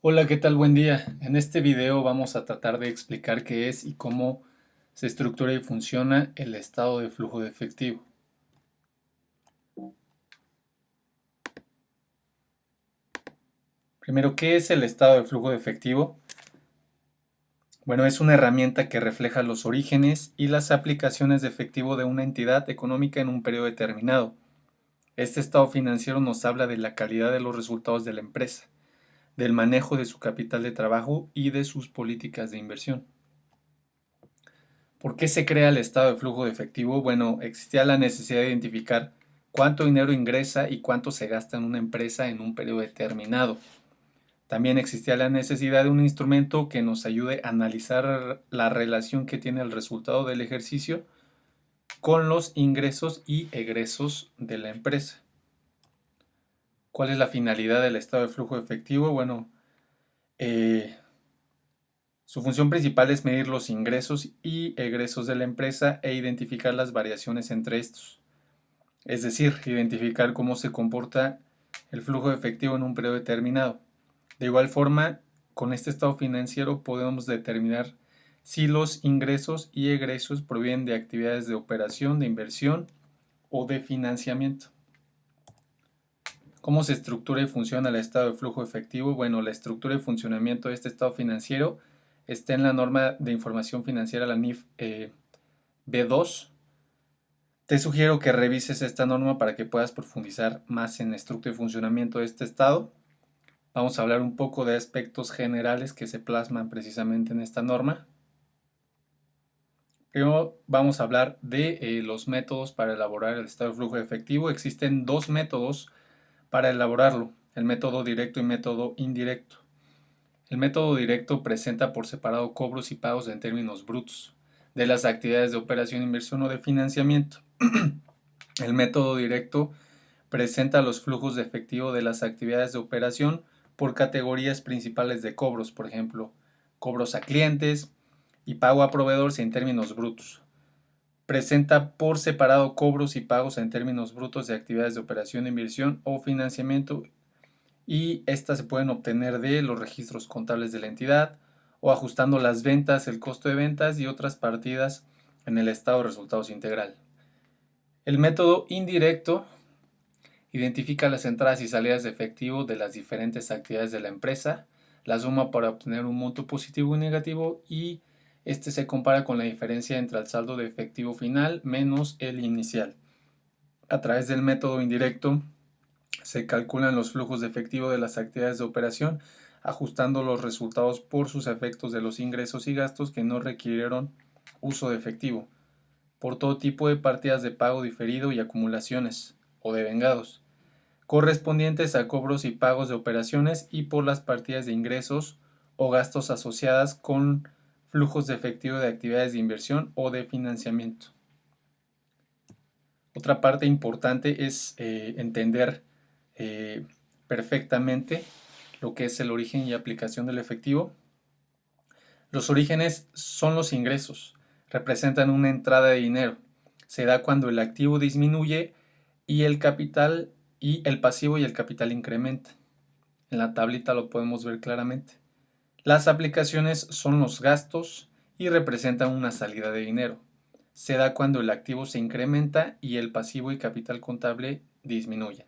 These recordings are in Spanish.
Hola, ¿qué tal? Buen día. En este video vamos a tratar de explicar qué es y cómo se estructura y funciona el estado de flujo de efectivo. Primero, ¿qué es el estado de flujo de efectivo? Bueno, es una herramienta que refleja los orígenes y las aplicaciones de efectivo de una entidad económica en un periodo determinado. Este estado financiero nos habla de la calidad de los resultados de la empresa, del manejo de su capital de trabajo y de sus políticas de inversión. ¿Por qué se crea el estado de flujo de efectivo? Bueno, existía la necesidad de identificar cuánto dinero ingresa y cuánto se gasta en una empresa en un periodo determinado. También existía la necesidad de un instrumento que nos ayude a analizar la relación que tiene el resultado del ejercicio con los ingresos y egresos de la empresa. ¿Cuál es la finalidad del estado de flujo de efectivo? Bueno, eh, su función principal es medir los ingresos y egresos de la empresa e identificar las variaciones entre estos. Es decir, identificar cómo se comporta el flujo de efectivo en un periodo determinado. De igual forma, con este estado financiero podemos determinar si los ingresos y egresos provienen de actividades de operación, de inversión o de financiamiento. ¿Cómo se estructura y funciona el estado de flujo efectivo? Bueno, la estructura y funcionamiento de este estado financiero está en la norma de información financiera, la NIF B2. Te sugiero que revises esta norma para que puedas profundizar más en la estructura y funcionamiento de este estado. Vamos a hablar un poco de aspectos generales que se plasman precisamente en esta norma. Primero vamos a hablar de los métodos para elaborar el estado de flujo efectivo. Existen dos métodos para elaborarlo, el método directo y método indirecto. El método directo presenta por separado cobros y pagos en términos brutos de las actividades de operación, inversión o de financiamiento. El método directo presenta los flujos de efectivo de las actividades de operación por categorías principales de cobros, por ejemplo, cobros a clientes y pago a proveedores en términos brutos. Presenta por separado cobros y pagos en términos brutos de actividades de operación, inversión o financiamiento, y estas se pueden obtener de los registros contables de la entidad o ajustando las ventas, el costo de ventas y otras partidas en el estado de resultados integral. El método indirecto identifica las entradas y salidas de efectivo de las diferentes actividades de la empresa, la suma para obtener un monto positivo y negativo, y este se compara con la diferencia entre el saldo de efectivo final menos el inicial. A través del método indirecto se calculan los flujos de efectivo de las actividades de operación, ajustando los resultados por sus efectos de los ingresos y gastos que no requirieron uso de efectivo, por todo tipo de partidas de pago diferido y acumulaciones o devengados, correspondientes a cobros y pagos de operaciones, y por las partidas de ingresos o gastos asociadas con flujos de efectivo de actividades de inversión o de financiamiento. Otra parte importante es entender eh, perfectamente lo que es el origen y aplicación del efectivo. Los orígenes son los ingresos, representan una entrada de dinero. Se da cuando el activo disminuye y el capital y el pasivo y el capital incrementan. En la tablita lo podemos ver claramente. Las aplicaciones son los gastos y representan una salida de dinero. Se da cuando el activo se incrementa y el pasivo y capital contable disminuyen.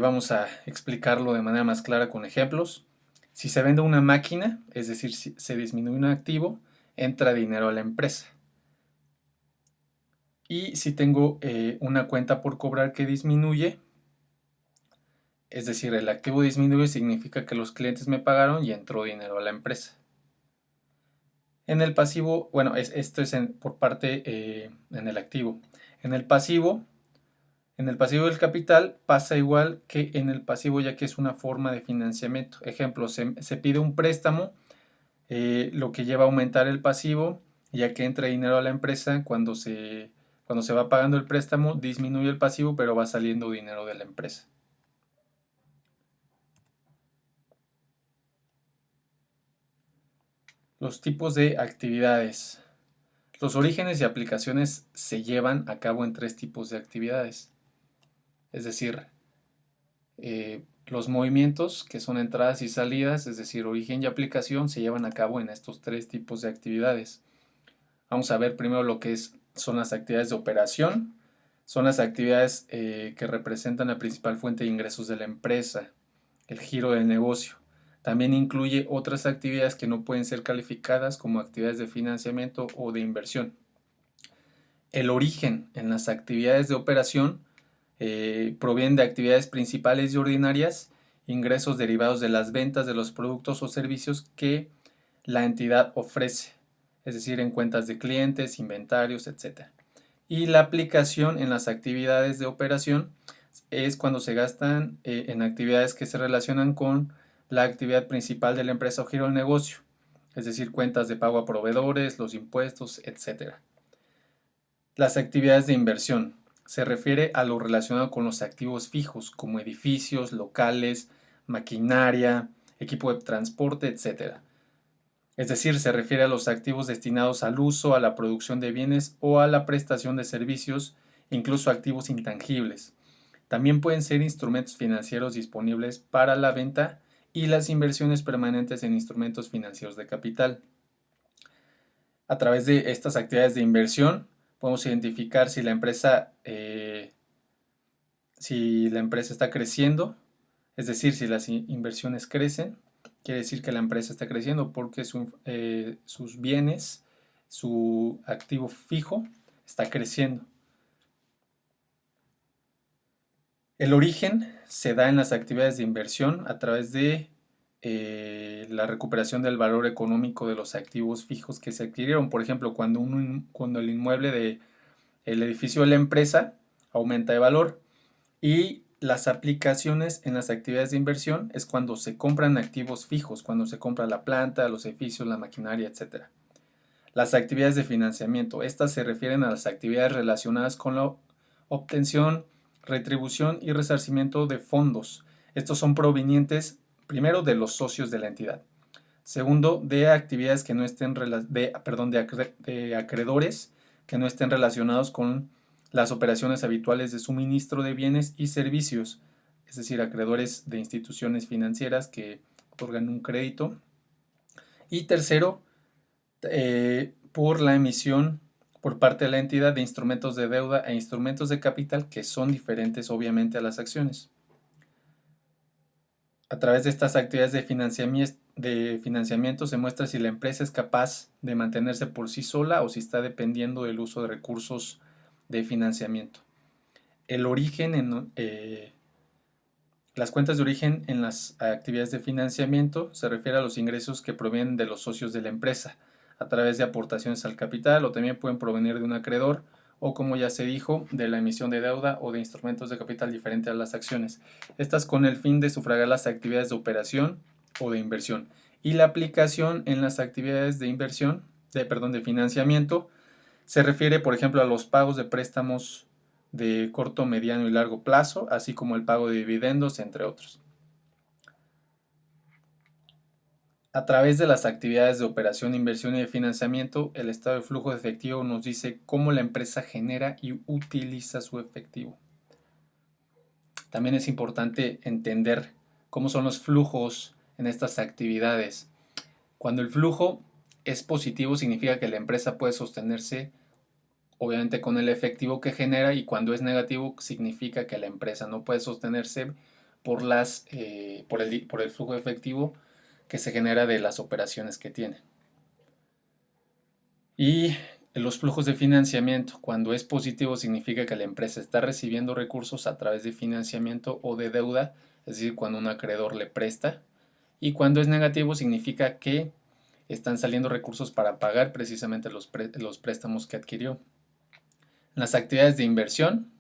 Vamos a explicarlo de manera más clara con ejemplos. Si se vende una máquina, es decir, si se disminuye un activo, entra dinero a la empresa. Y si tengo una cuenta por cobrar que disminuye, es decir, el activo disminuye, significa que los clientes me pagaron y entró dinero a la empresa. En el pasivo, bueno, esto es por parte en el activo. En el pasivo, en el pasivo del capital pasa igual que en el pasivo, ya que es una forma de financiamiento. Ejemplo, se pide un préstamo, lo que lleva a aumentar el pasivo, ya que entra dinero a la empresa. Cuando se va pagando el préstamo, disminuye el pasivo, pero va saliendo dinero de la empresa. Los tipos de actividades. Los orígenes y aplicaciones se llevan a cabo en tres tipos de actividades. Es decir, Los movimientos, que son entradas y salidas, es decir, origen y aplicación, se llevan a cabo en estos tres tipos de actividades. Vamos a ver primero lo que son las actividades de operación. Son las actividades que representan la principal fuente de ingresos de la empresa, el giro del negocio. También incluye otras actividades que no pueden ser calificadas como actividades de financiamiento o de inversión. El origen en las actividades de operación provienen de actividades principales y ordinarias, ingresos derivados de las ventas de los productos o servicios que la entidad ofrece, es decir, en cuentas de clientes, inventarios, etc. Y la aplicación en las actividades de operación es cuando se gastan en actividades que se relacionan con la actividad principal de la empresa o giro del negocio, es decir, cuentas de pago a proveedores, los impuestos, etc. Las actividades de inversión se refiere a lo relacionado con los activos fijos, como edificios, locales, maquinaria, equipo de transporte, etc. Es decir, se refiere a los activos destinados al uso, a la producción de bienes o a la prestación de servicios, incluso activos intangibles. También pueden ser instrumentos financieros disponibles para la venta y las inversiones permanentes en instrumentos financieros de capital. A través de estas actividades de inversión podemos identificar si la empresa está creciendo, es decir, si las inversiones crecen, quiere decir que la empresa está creciendo porque sus bienes, su activo fijo, está creciendo. El origen se da en las actividades de inversión a través de la recuperación del valor económico de los activos fijos que se adquirieron. Por ejemplo, cuando el inmueble del edificio de la empresa aumenta de valor, y las aplicaciones en las actividades de inversión es cuando se compran activos fijos, cuando se compra la planta, los edificios, la maquinaria, etc. Las actividades de financiamiento, estas se refieren a las actividades relacionadas con la obtención, retribución y resarcimiento de fondos. Estos son provenientes, primero, de los socios de la entidad. Segundo, de actividades que no estén de acreedores que no estén relacionados con las operaciones habituales de suministro de bienes y servicios, es decir, acreedores de instituciones financieras que otorgan un crédito. Y tercero, por la emisión por parte de la entidad de instrumentos de deuda e instrumentos de capital que son diferentes obviamente a las acciones. A través de estas actividades de financiamiento se muestra si la empresa es capaz de mantenerse por sí sola o si está dependiendo del uso de recursos de financiamiento. Las cuentas de origen en las actividades de financiamiento se refiere a los ingresos que provienen de los socios de la empresa a través de aportaciones al capital, o también pueden provenir de un acreedor, o como ya se dijo, de la emisión de deuda o de instrumentos de capital diferente a las acciones. Estas con el fin de sufragar las actividades de operación o de inversión. Y la aplicación en las actividades de financiamiento, se refiere, por ejemplo, a los pagos de préstamos de corto, mediano y largo plazo, así como el pago de dividendos, entre otros. A través de las actividades de operación, inversión y de financiamiento, el estado de flujo de efectivo nos dice cómo la empresa genera y utiliza su efectivo. También es importante entender cómo son los flujos en estas actividades. Cuando el flujo es positivo, significa que la empresa puede sostenerse obviamente con el efectivo que genera, y cuando es negativo significa que la empresa no puede sostenerse por el flujo de efectivo que se genera de las operaciones que tiene. Y los flujos de financiamiento, cuando es positivo significa que la empresa está recibiendo recursos a través de financiamiento o de deuda, es decir, cuando un acreedor le presta, y cuando es negativo significa que están saliendo recursos para pagar precisamente los préstamos que adquirió. Las actividades de inversión,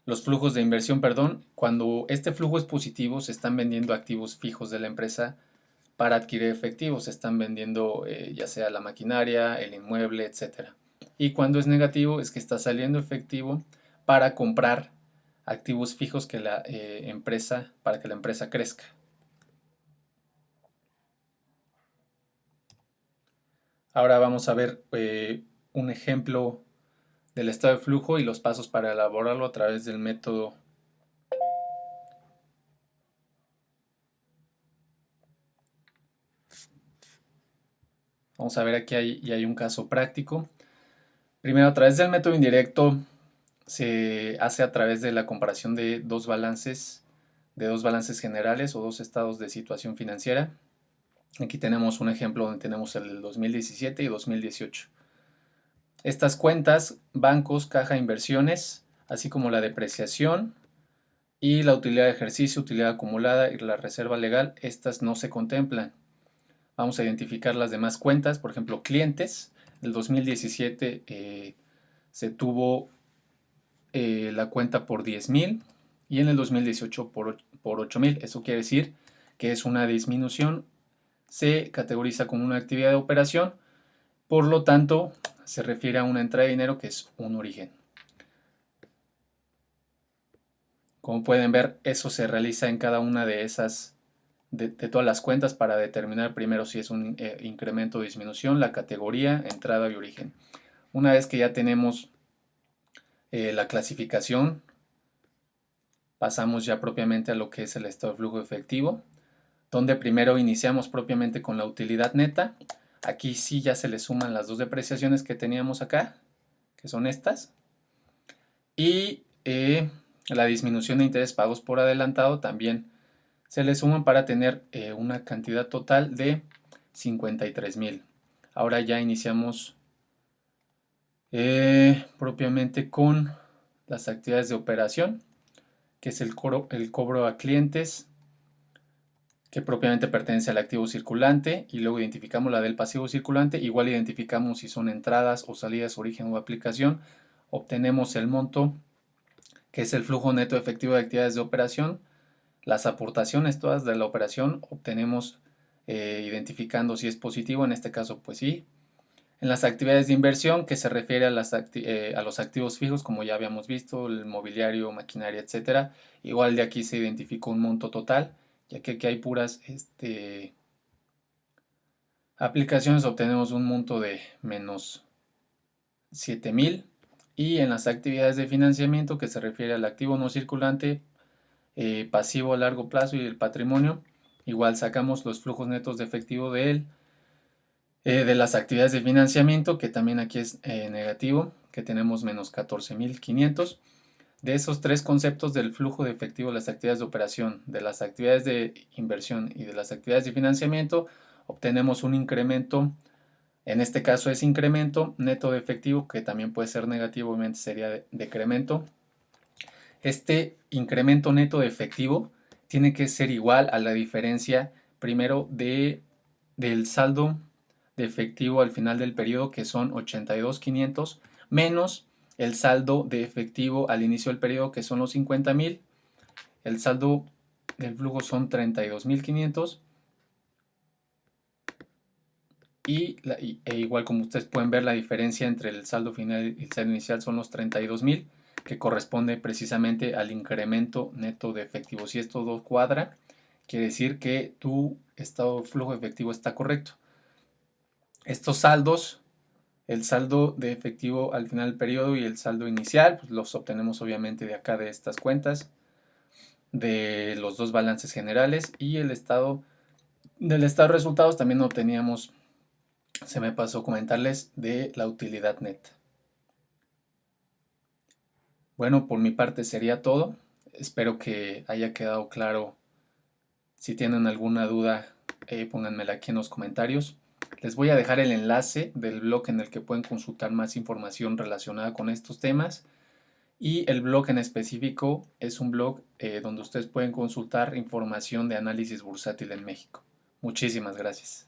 los flujos de inversión, perdón, cuando este flujo es positivo, se están vendiendo activos fijos de la empresa para adquirir efectivo, se están vendiendo ya sea la maquinaria, el inmueble, etc. Y cuando es negativo, es que está saliendo efectivo para comprar activos fijos para que la empresa crezca. Ahora vamos a ver un ejemplo del estado de flujo y los pasos para elaborarlo a través del método Vamos a ver aquí hay un caso práctico. Primero, a través del método indirecto se hace a través de la comparación de dos balances generales o dos estados de situación financiera. Aquí tenemos un ejemplo donde tenemos el 2017 y 2018. Estas cuentas, bancos, caja, inversiones, así como la depreciación y la utilidad de ejercicio, utilidad acumulada y la reserva legal, estas no se contemplan. Vamos a identificar las demás cuentas, por ejemplo, clientes. El 2017 se tuvo la cuenta por 10,000 y en el 2018 por 8,000. Eso quiere decir que es una disminución, se categoriza como una actividad de operación, por lo tanto se refiere a una entrada de dinero que es un origen. Como pueden ver, eso se realiza en cada una de esas, de todas las cuentas para determinar primero si es un incremento o disminución, la categoría, entrada y origen. Una vez que ya tenemos la clasificación, pasamos ya propiamente a lo que es el estado de flujo efectivo, donde primero iniciamos propiamente con la utilidad neta. Aquí sí ya se le suman las dos depreciaciones que teníamos acá, que son estas, y la disminución de intereses pagos por adelantado también se le suman para tener una cantidad total de 53,000. Ahora ya iniciamos propiamente con las actividades de operación, que es el cobro a clientes, que propiamente pertenece al activo circulante, y luego identificamos la del pasivo circulante. Igual identificamos si son entradas o salidas, origen o aplicación. Obtenemos el monto, que es el flujo neto efectivo de actividades de operación. Las aportaciones todas de la operación obtenemos identificando si es positivo, en este caso pues sí. En las actividades de inversión, que se refiere a los activos fijos, como ya habíamos visto, el mobiliario, maquinaria, etcétera. Igual de aquí se identificó un monto total, ya que aquí hay puras aplicaciones, obtenemos un monto de menos 7,000. Y en las actividades de financiamiento, que se refiere al activo no circulante, pasivo a largo plazo y el patrimonio, igual sacamos los flujos netos de efectivo de él. De las actividades de financiamiento, que también aquí es negativo, que tenemos menos 14,500. De esos tres conceptos del flujo de efectivo de las actividades de operación, de las actividades de inversión y de las actividades de financiamiento, obtenemos un incremento. En este caso es incremento neto de efectivo, que también puede ser negativo, obviamente sería decremento. Este incremento neto de efectivo tiene que ser igual a la diferencia primero del saldo de efectivo al final del periodo, que son 82,500, menos el saldo de efectivo al inicio del periodo, que son los 50,000. El saldo del flujo son 32,500. Igual, como ustedes pueden ver, la diferencia entre el saldo final y el saldo inicial son los 32,000, que corresponde precisamente al incremento neto de efectivo. Si esto dos cuadra, quiere decir que tu estado de flujo efectivo está correcto. Estos saldos, el saldo de efectivo al final del periodo y el saldo inicial, pues los obtenemos obviamente de acá, de estas cuentas, de los dos balances generales, y el estado del estado de resultados también obteníamos, se me pasó comentarles, de la utilidad neta. Bueno, por mi parte sería todo. Espero que haya quedado claro. Si tienen alguna duda, pónganmela aquí en los comentarios. Les voy a dejar el enlace del blog en el que pueden consultar más información relacionada con estos temas. Y el blog en específico es un blog donde ustedes pueden consultar información de análisis bursátil en México. Muchísimas gracias.